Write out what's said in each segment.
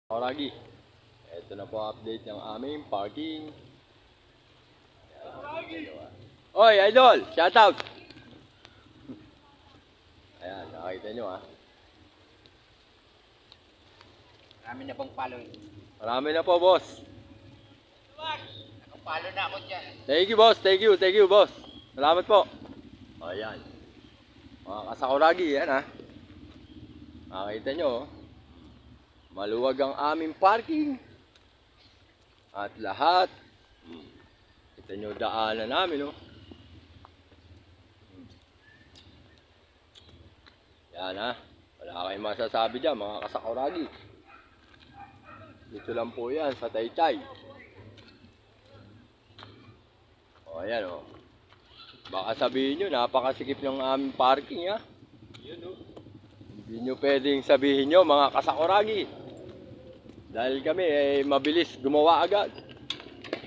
Oragi, ito na po update ng aming parking. Oy, idol! Shout out! Ayan, nakakita nyo ha. Marami na pong follow. Marami na po, boss. Nakapalo na ako dyan. Thank you, boss. Thank you, boss. Salamat po. Ayan. Mga kasakuragi, yan ha. Nakakita nyo, oh. Maluwag ang aming parking. At lahat. Kita nyo daanan namin, oh. Yan ha. Wala kayong masasabi dyan, mga kasakuragi. Dito lang po yan, sa Taytay. O, ayan o. Baka sabihin nyo, napakasikip ng aming parking ha. Yun o. Hindi nyo pwedeng sabihin nyo, mga kasakuragi. Dahil kami mabilis gumawa agad.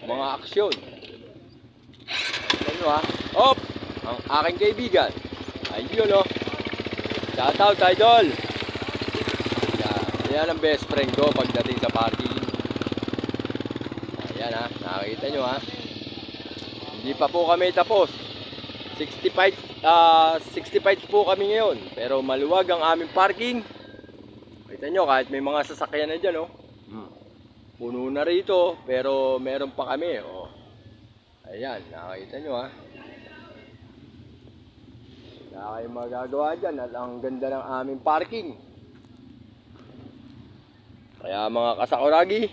Mga aksyon. Ano ha? Op! Ang aking kaibigan. Ayun o. Shout out, idol! Yan ang best friend ko pagdating sa parking. Ayan ha, nakakita nyo ha. Hindi pa po kami tapos. 65 po kami ngayon. Pero maluwag ang aming parking. Kita nyo, kahit may mga sasakyan na dyan, oh. Puno na rito, pero meron pa kami, oh. Ayan, nakakita nyo ha. Wala kayong magagawa dyan at ang ganda ng aming parking. Kaya mga kasakuragi,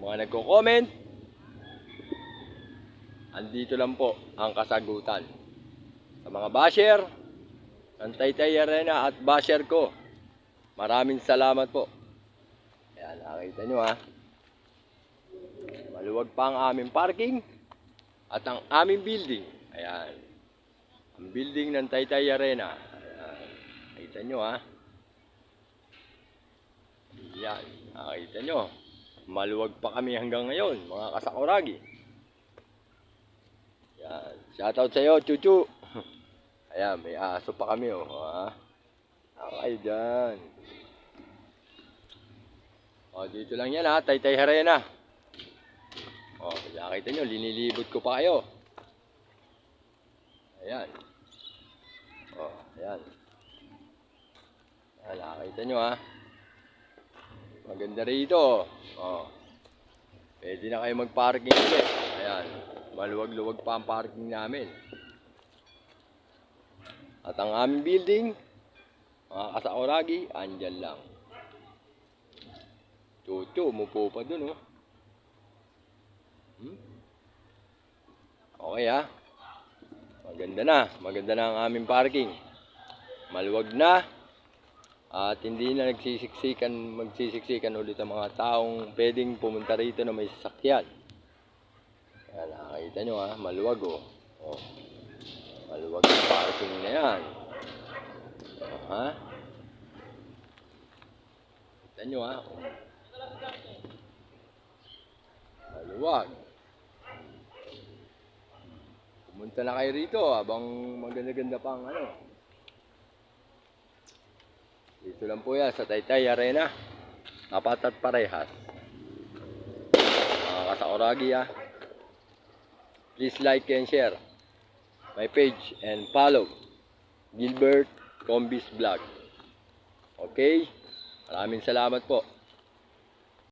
mga nagko-comment, andito lang po ang kasagutan. Sa mga basher ng Taytay Arena at basher ko, maraming salamat po. Ayan, nakita nyo ha. Maluwag pa ang aming parking at ang aming building. Ayan, ang building ng Taytay Arena. Ayan, nakita nyo ha. Yan, nakita nyo. Maluwag pa kami hanggang ngayon, mga kasakuragi. Yan, shoutout sa iyo, Chuchu. Ayan, may aso pa kami, oh. Ha? Kayo dyan. O, dito lang yan, ha. Taytay Arena. O, nakita nyo, linilibot ko pa kayo. Ayan. O, ayan. Ayan, nakita nyo, ha. Maganda rito. Oh. Pwede na kayo mag-parking ulit. Ayan. Maluwag-luwag pa ang parking namin. At ang aming building, mga kasakuragi, andyan lang. Chuchu, umupo pa dun, oh. Okay, ha. Maganda na. Maganda na ang aming parking. Maluwag na. At hindi na magsisiksikan ulit ang mga taong pwedeng pumunta rito na may sasakyan. Ayan, nakakita nyo ha, maluwag oh. Oh. Maluwag ang parking na yan. Oh, ha? Kita nyo ha. Oh. Maluwag. Pumunta na kayo rito habang maganda-ganda pang ano. Dito lang po yan sa Taytay Arena. Apat at parehas. Mga kasakuragi ha. Please like and share my page and follow Gilbert Combis Vlog. Okay? Maraming salamat po.